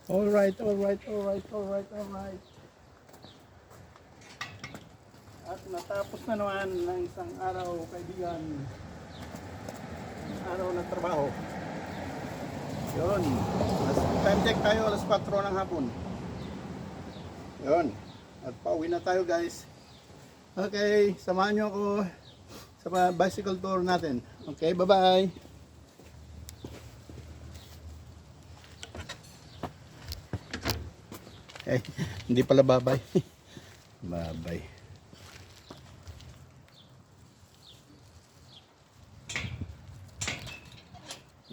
Alright, alright, alright, alright, alright. At natapos na naman ng isang araw, kaibigan. Araw ng trabaho. Yun. Time check tayo, alas 4 ng hapon. Yun. At pauwi na tayo, guys. Okay, samahan nyo ako sa bicycle tour natin. Okay, bye-bye. Eh, hindi pala babay. Babay.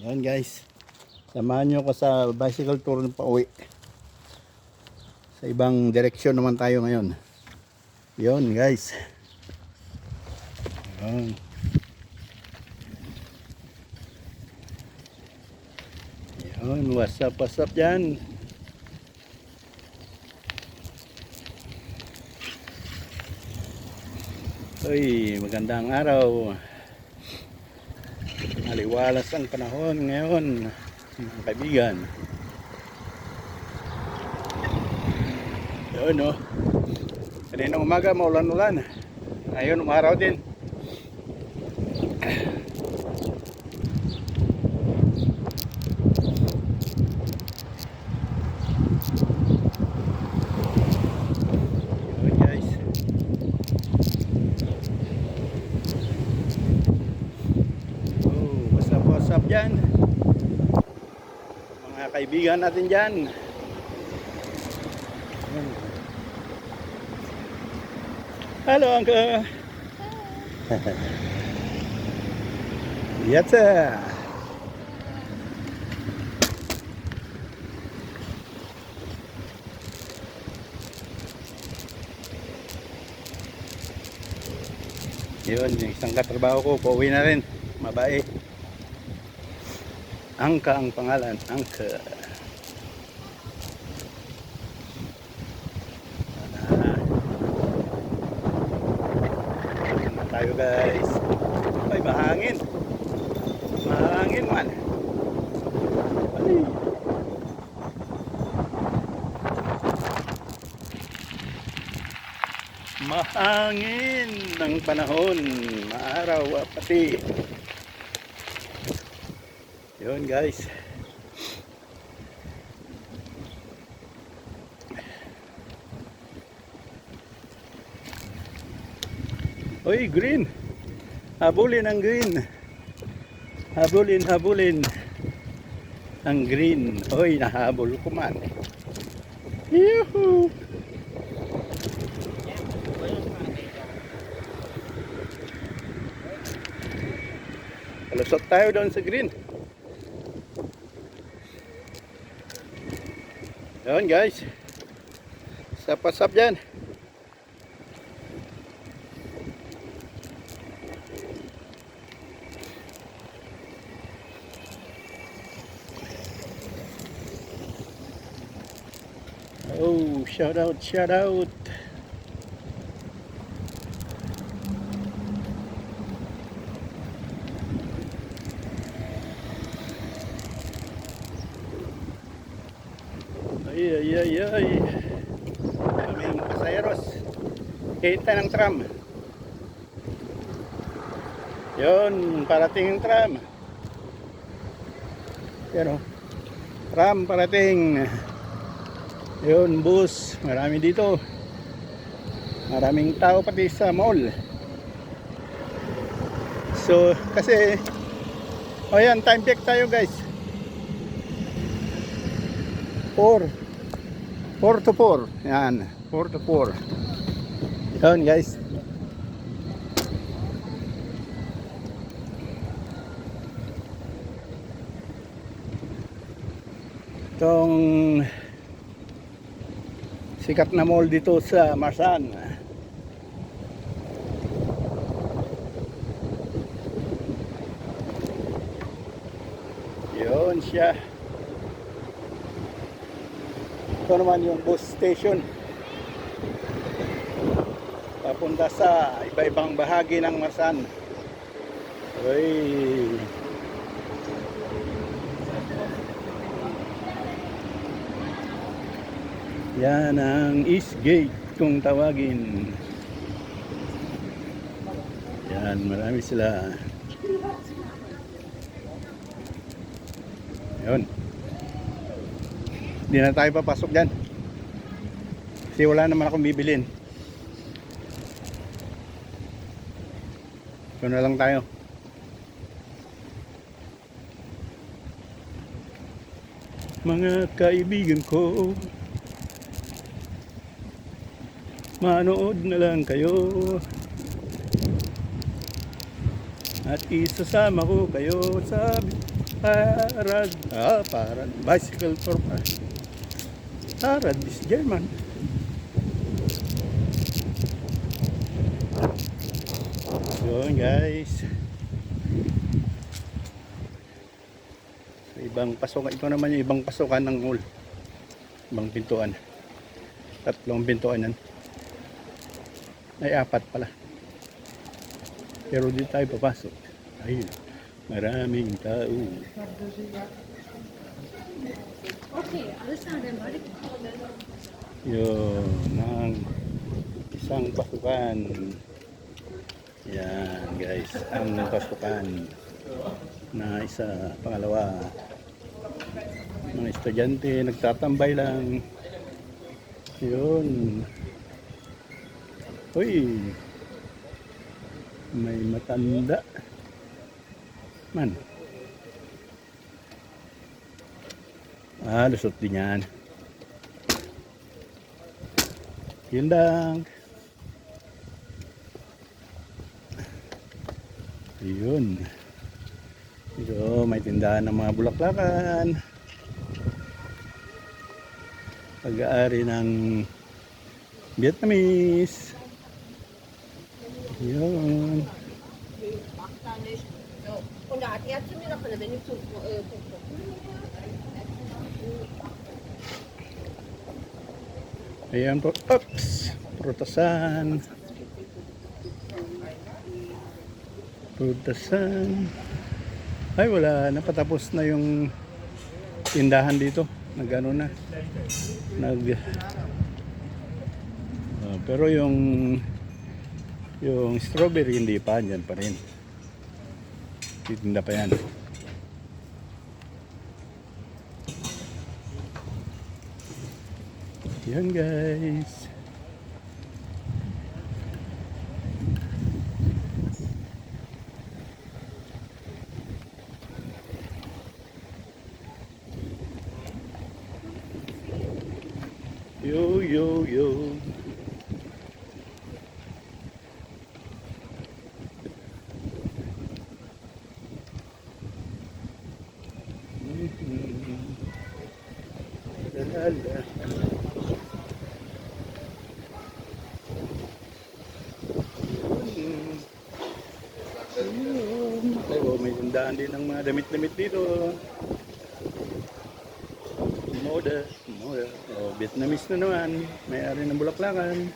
Yan guys. Samahan nyo ko sa bicycle tour ng pauwi. Sa ibang direksyon naman tayo ngayon. Yon guys. Yan. Yan, what's up dyan? Uy, magandang araw. Maliwalas ang panahon ngayon, mga kaibigan. Yun o. Kaninang umaga maulan-ulan. Ngayon umaraw din. What's up dyan mga kaibigan natin dyan. Hello uncle. Yes sir. Yun, yung isang katrabaho ko pauwi na rin, mabae. Angka ang pangalan, Angka. Na tayo guys. Ay, mahangin. Mahangin man. Ay. Mahangin ng panahon, maaraw pati. Yun guys. Oy, green. Habulin ang green. Habulin ang green. Oy, nahabol ko man. Yuhu. Palusot tayo doon sa green. Yun guys. Sapasap dyan. Oh, shout out, shout out. Ay. Kaming pasayeros. Kita ng tram. Yun, parating yung tram. Yan o. Tram parating. Yun, bus. Marami dito. Maraming tao pati sa mall. So, kasi ayan, time check tayo guys. 4 to 4. Yan, 4 to 4. Yan guys. Itong sikat na mall dito sa Marsan. Yun siya. Ito naman yung bus station papunta sa iba-ibang bahagi ng Marsan. Uy. Yan ang East Gate kung tawagin. Yan, marami sila. Yun. Hindi na tayo papasok dyan. Kasi wala naman akong bibilin. So na lang tayo. Mga kaibigan ko, manood na lang kayo at isasama ko kayo sa parad bicycle for parad is German. So guys, ibang pasokan, ito naman yung ibang pasokan ng mall, ibang pintuan, 3 pintuan yan, ay 4 pala, pero di tayo papasok. Ayun, maraming tao. Yun ang isang pasukan. Yan guys, ang pasukan na isa. Pangalawa, mga estudyante nagtatambay lang. Yun. Uy, may matanda man. Lusot din yan. Yun lang. Yun. So, may tindahan ng mga bulaklakan. Pag-aari ng Vietnamese. Yun. Ayan po. Oops. Prutasan. Prutasan. Ay wala, napatapos na yung tindahan dito. Nagano na. Pero yung strawberry hindi pa, andyan pa rin. Titinda pa yan. Yan guys. Yo yo yo. Lala. Oh, may tindahan din ng mga damit-damit dito. Moda. Oh, Vietnamese na naman. May-ari ng bulaklakan.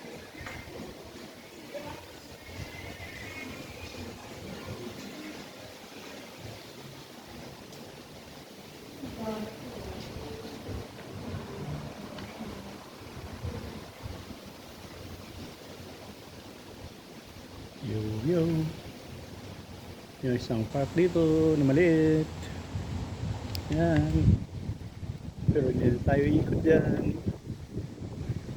Yo. Yung isang park dito na maliit. Yan. Pero hindi tayo ikot dyan.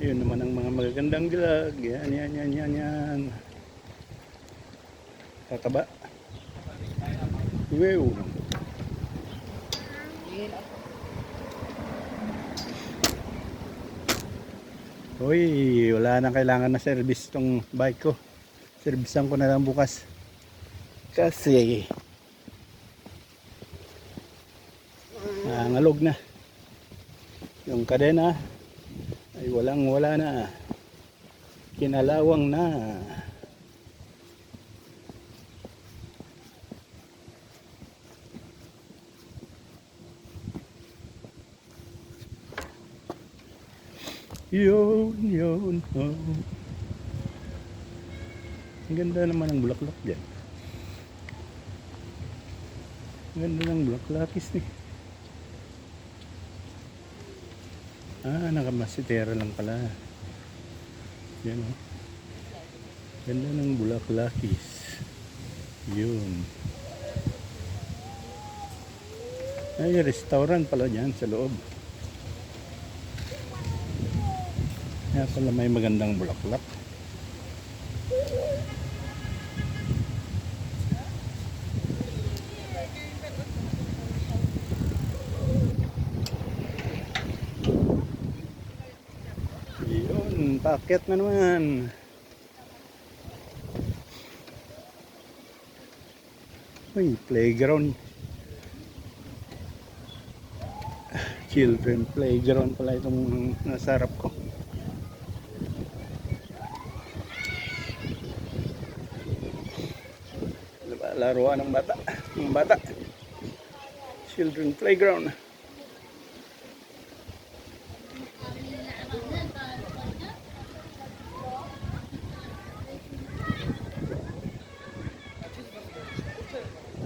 Yun naman ang mga magagandang dilag. Yan. Tataba. Wow. Uy, wala nang kailangan na service tong bike ko. Servisan ko na lang bukas. Kasi ngalog na. Yung kadena ay wala na. Kinalawang na. Yun. Oh. Ang ganda naman ng bulaklak dyan. Ang ganda ng bulaklakis nih. Nakamasitera lang pala. Yan o. Ganda ng bulaklakis. Yun. Ay, restaurant pala dyan sa loob. Kaya pala may magandang bulaklak. Yun, paakyat na naman. Uy, playground. Children playground pala itong nasa harap ko. Laruan ng bata. Ng bata. Children playground.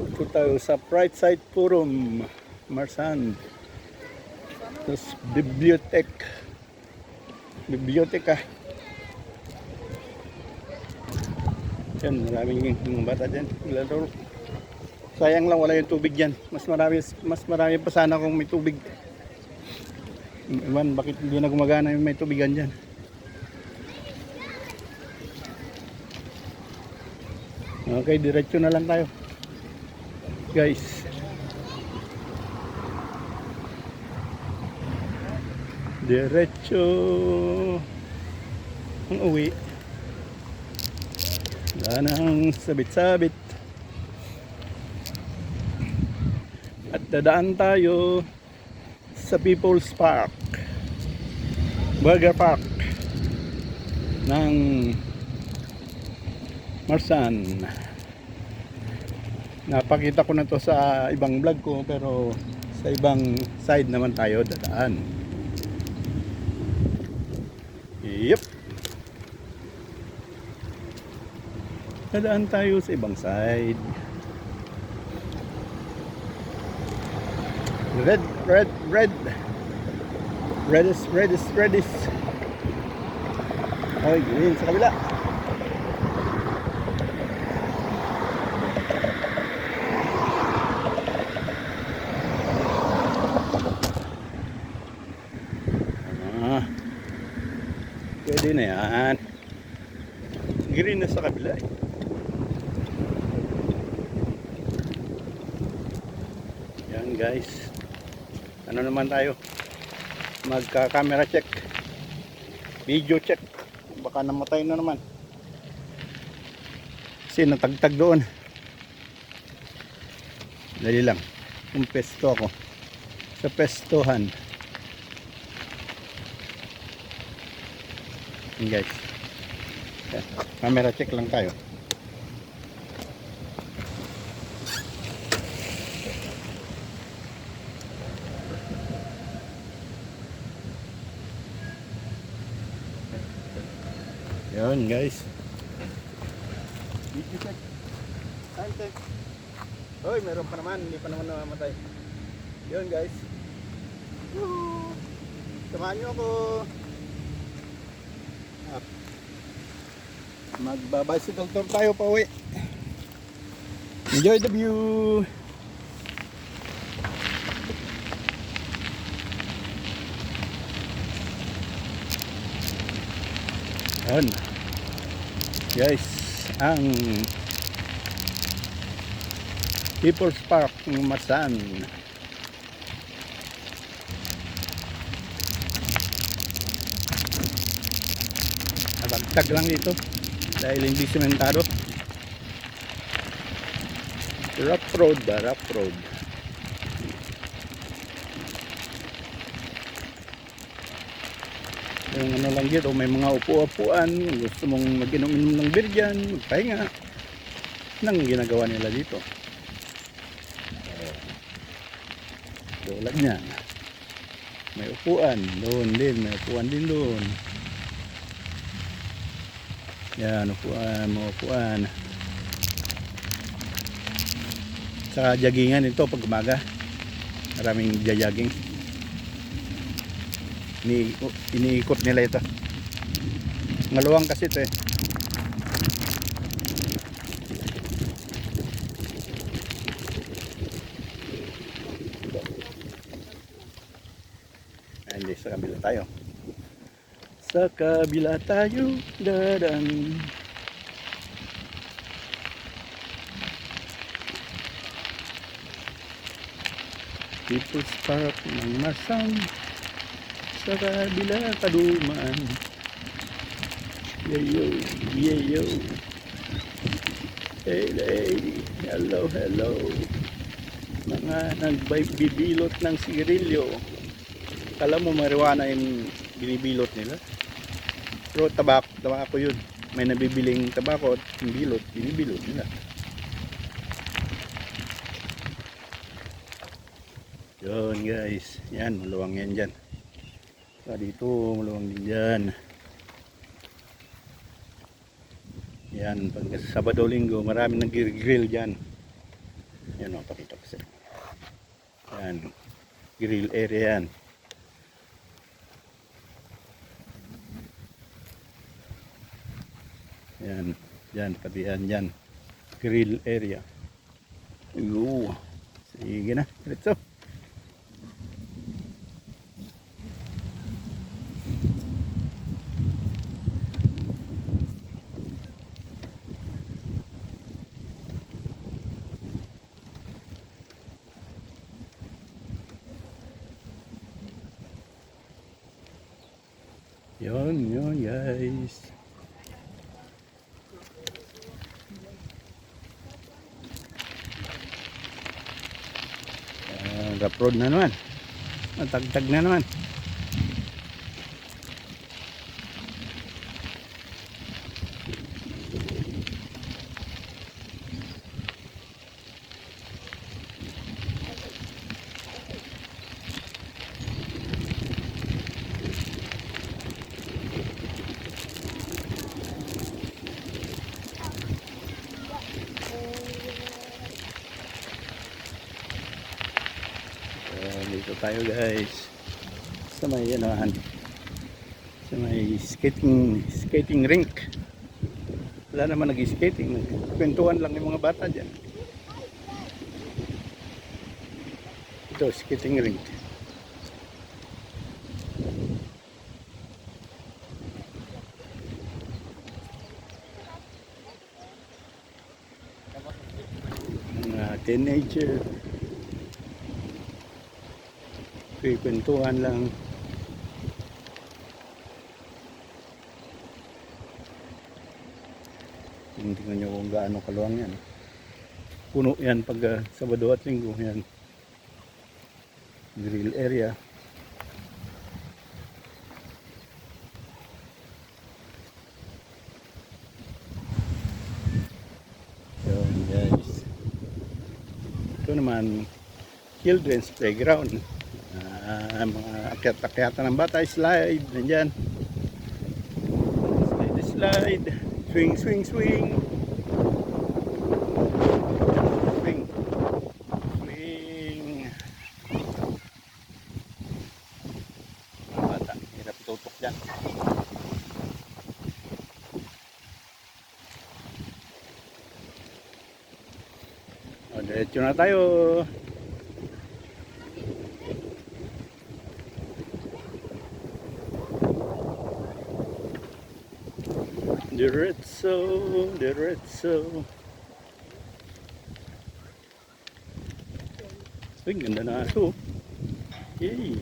Ito tayo sa Bright Side Forum, Marsan. Tapos biblioteka. Yan, maraming mga bata dyan. Laro. Sayang lang wala yung tubig dyan. Mas marami pa sana kung may tubig. Iwan, bakit hindi na gumagana yung may tubigan dyan? Okay, diretso na lang tayo, guys. Diretso ang uwi. Wala nang sabit-sabit. At dadaan tayo sa People's Park, Burger Park ng Marsan. Napakita ko na to sa ibang vlog ko, pero sa ibang side naman tayo dadaan. Yep. Dadaan tayo sa ibang side. Red. Redis. Okay, green sa kabila. Pwede na yan. Green na sa kabila. Yan guys. Ano naman tayo? Magka-camera check. Video check. Baka namatay na naman. Kasi natagtag doon. Dali lang. Kung pesto ako. Sa pestohan. Yan guys. Camera check lang tayo. Yan guys. Video check. Time check. Hoy, meron pa naman. Hindi pa naman namamatay. Yan guys. Woo! Samahan nyo ako. Magba-bicycle tour tayo pa uwi. Enjoy the view. Yan guys, ang People's Park ng Marsan. Nabagtag lang dito dahil hindi sementado. Rough road. Yung ano lang dito, may mga upo-upuan, gusto mong mag-inom-inom ng beer dyan, magpahinga. Nang ginagawa nila dito. Tulad niyan. May upuan doon din, may upuan din doon. Yan, upuan. Saka jaggingan ito pag umaga. Maraming jajaging. Iniikot nila ito. Maluwang kasi ito eh. Hindi, sa kabila tayo. Sa kabila tayo dadaan. People's Park ng Masang. Sa kabila kadumaan. Yayo, yayo. Hey, hey. Hello, hello. Mga nagbibilot ng sigarilyo. Kala mo marijuana yung binibilot nila. Pero tabako yun. May nabibiling tabako at yung bilot, binibilot nila. Yun guys. Yan, maluwang yan dyan. Dito, maluwang din dyan. Yan, pag Sabado Linggo, marami nag-grill dyan. Yan o, pakita ko sa. Yan, grill area yan. Yan, dyan, pati yan dyan. Grill area. Iyo, sige na, diretso. Yun guys. Rough road na naman. Matagtag na naman. Dito tayo guys sa may sa may skating rink. Wala naman nag-skating, kwentuhan lang yung mga bata dyan. Ito, skating rink. Mga teenager, kwentuhan lang. Tingnan nyo kung gaano kaluwang yan. Puno yan pag Sabado at Linggo yan. Grill area. Yun guys. Ito naman children's playground. Mga akyat-akyatan ng bata, slide nandyan, slide, swing swing swing swing swing. Mga bata hirap tutok dyan. Diretso na tayo. Diretso. Uy, ganda na aso. Yay.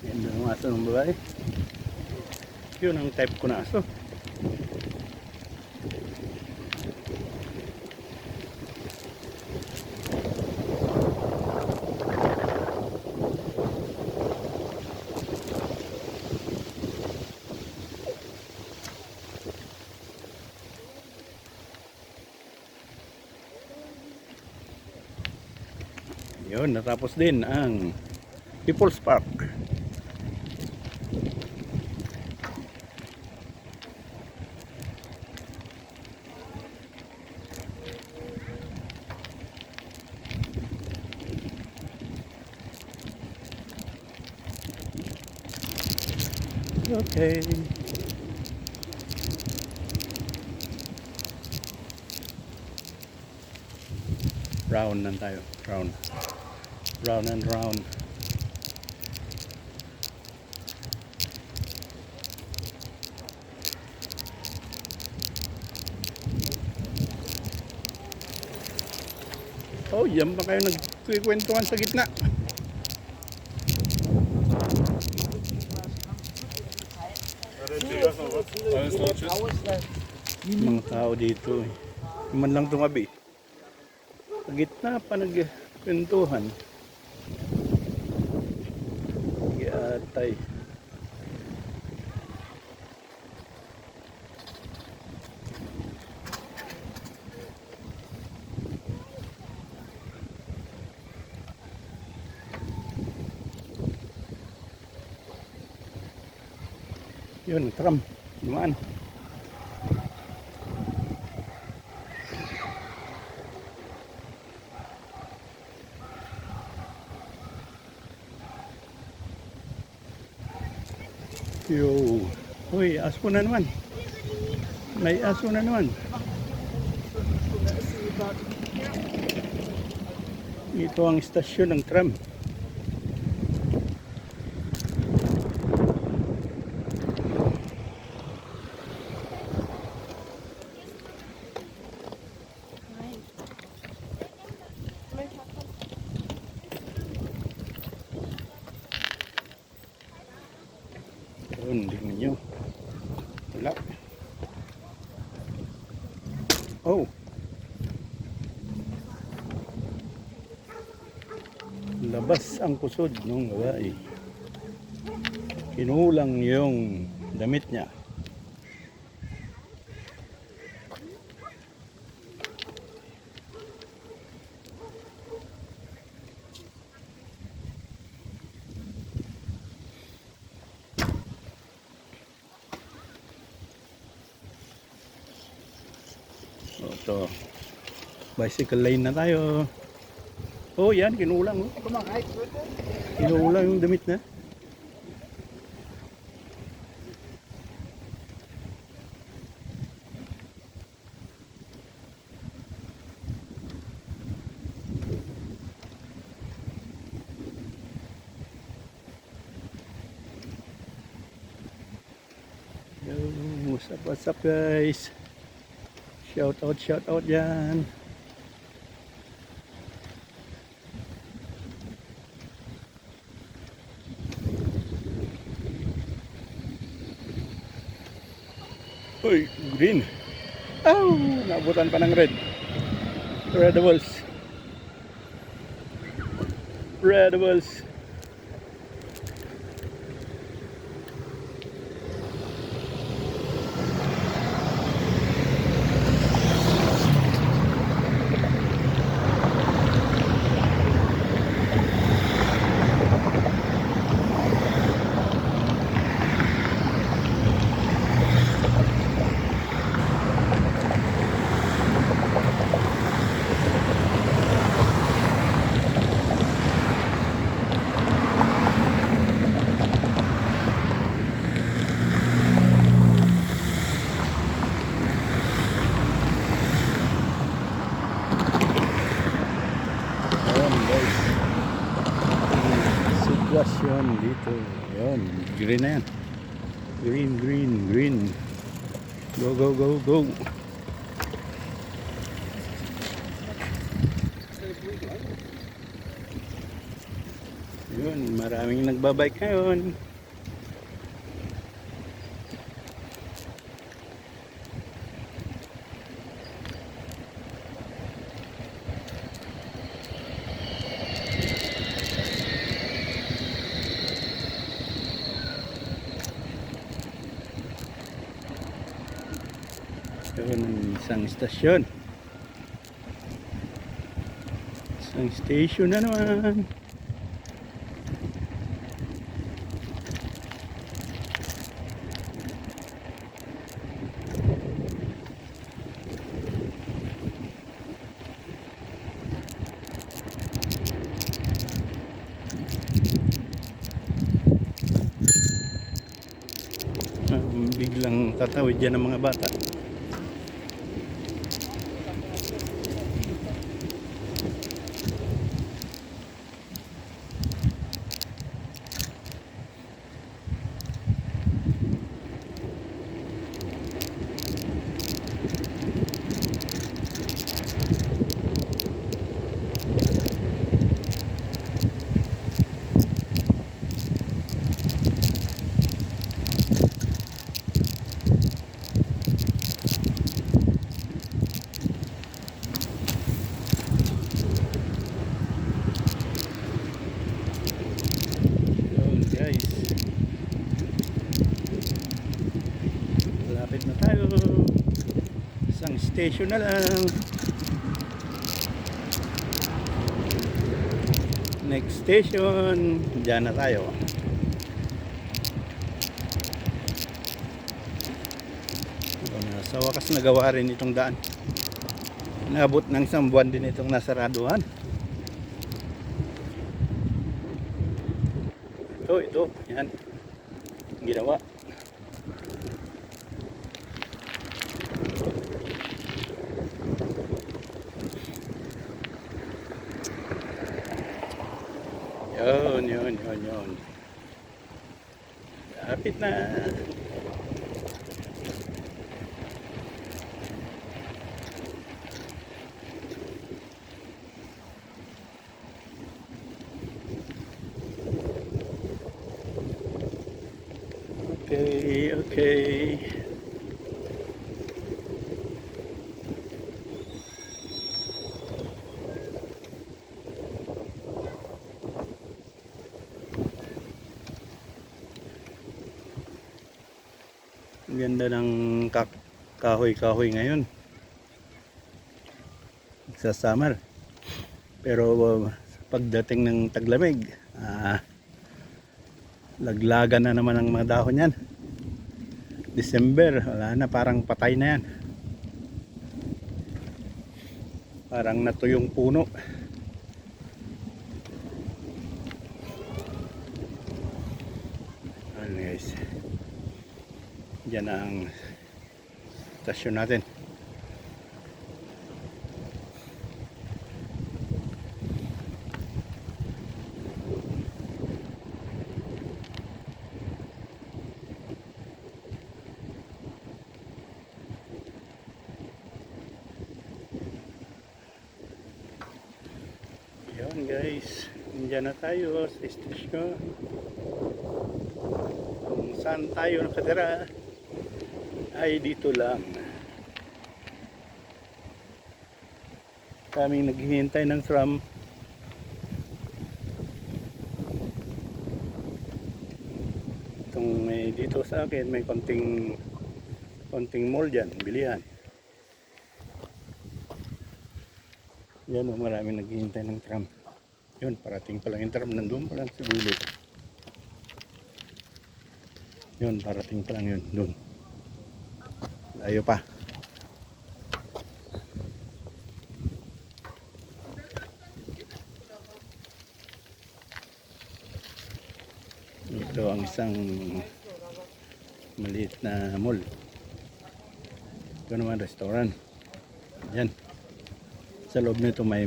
Ganda ng aso ng babae. Yun ang type ko na aso. Yun, natapos din ang People's Park. Okay. Round lang tayo. Round. Round and round. Oh, yan ba kayo nagkikwentuhan sa gitna? Mga tao dito eh. Man lang tumabi. Sa gitna pa nagkwentuhan. Yatay. Yun, tram. Dumaan. Yo. Uy, aso na naman. May aso na naman. Ito ang istasyon ng tram. Yun, tingnan nyo. Wala. Oh. Labas ang kusod ng babae. Kinulang yung damit niya. Ito, bicycle lane na tayo. Oh, yan, kinulang. Oh. Kinulang yung damit na. Yo, what's up guys? Shout out dyan. Uy, green. Oh, nabutan pa ng red. Red Bulls. Red Bulls. Sitwasyon dito. Ayan, green na yan. Green. Go. Yun, maraming nagbabike ngayon. Yun ang isang istasyon. Isang station na naman. tatawid dyan ng mga bata. Yun guys, malapit na tayo. Isang station na lang. Next station, dyan na tayo. Sa wakas nagawa rin itong daan. Naabot ng isang buwan din itong nasaraduhan. Ito, yan. Ginawa. Yun. Lapit na. Okay. Ang ganda ng kahoy-kahoy ngayon sa summer. Pero pagdating ng taglamig, laglagan na naman ang mga dahon yan. December, wala na, parang patay na yan. Parang natuyong puno. Ayan guys, dyan ang stasyon natin. Yun guys, dyan na tayo sa stasyon. Kung saan tayo nakatira ay dito lang. Kaming naghihintay ng tram. Itong may dito sa akin, may konting mall dyan, bilihan. Yan o, maraming naghihintay ng tram. Yun, parating pa lang yung tram, nandun pa lang sa dulo. Yun, parating pa lang yun, dun. Layo pa. Ito ang isang maliit na mall. Ito naman restaurant. Yan. Sa loob nito may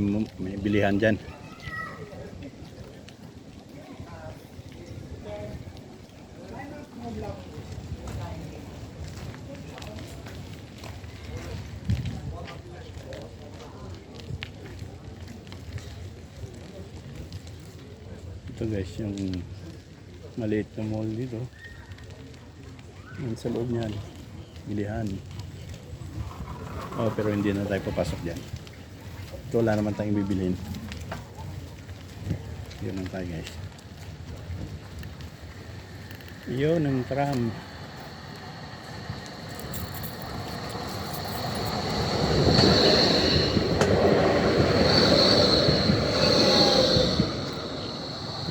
bilihan dyan. Ito guys, yung maliit na mall dito. Yan sa loob niyan, bilihan. Oh, pero hindi na tayo papasok dyan. Ito, wala naman tayong bibilhin. Yun lang tayo guys. Yun ang tram.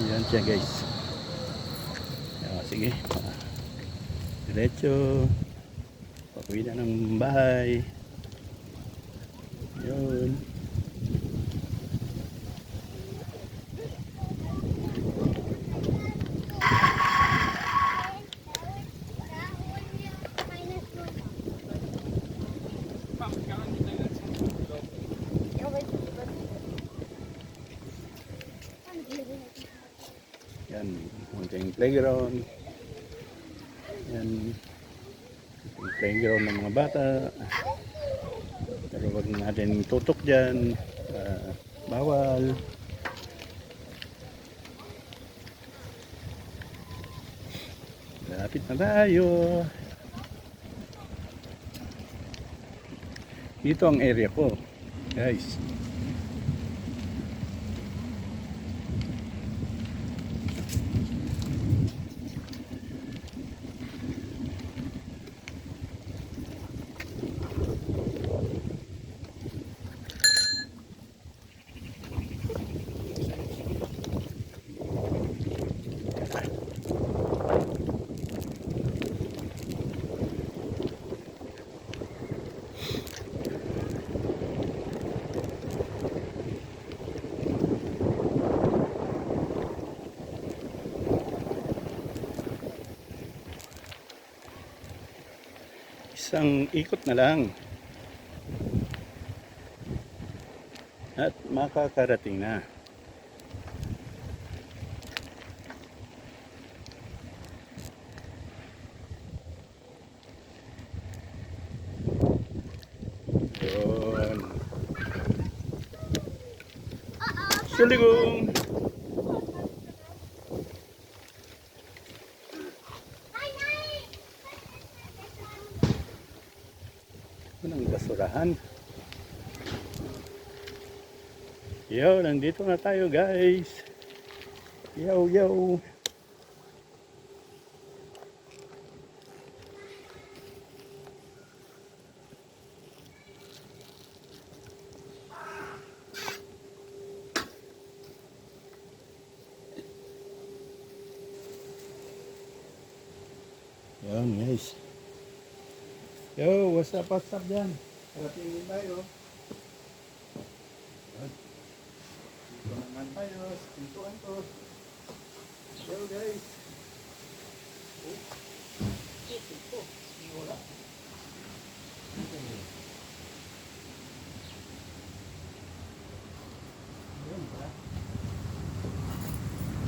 Yan siya guys. Sige, diretso pauwi na ng bahay. Yun. Yan, munting playground. Yan, yung playground ng mga bata. Pero wag natin tutok dyan. Bawal. Lapit na tayo. Dito ang area ko, guys. Isang ikot na lang at makakarating na. Yun. Suligong. Ang basurahan. Yo, nandito na tayo guys. Yo, yo. Yan guys. Yo, what's up dyan? Parating din tayo. Dito naman tayo. Pintuan to. Yo guys. Oh. Ito. Wala. Ayun pala.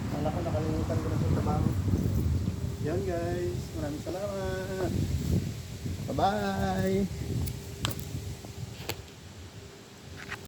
Wala ko nakalimutan ko na sa trabaho. Yan guys. Maraming salamat. Bye-bye.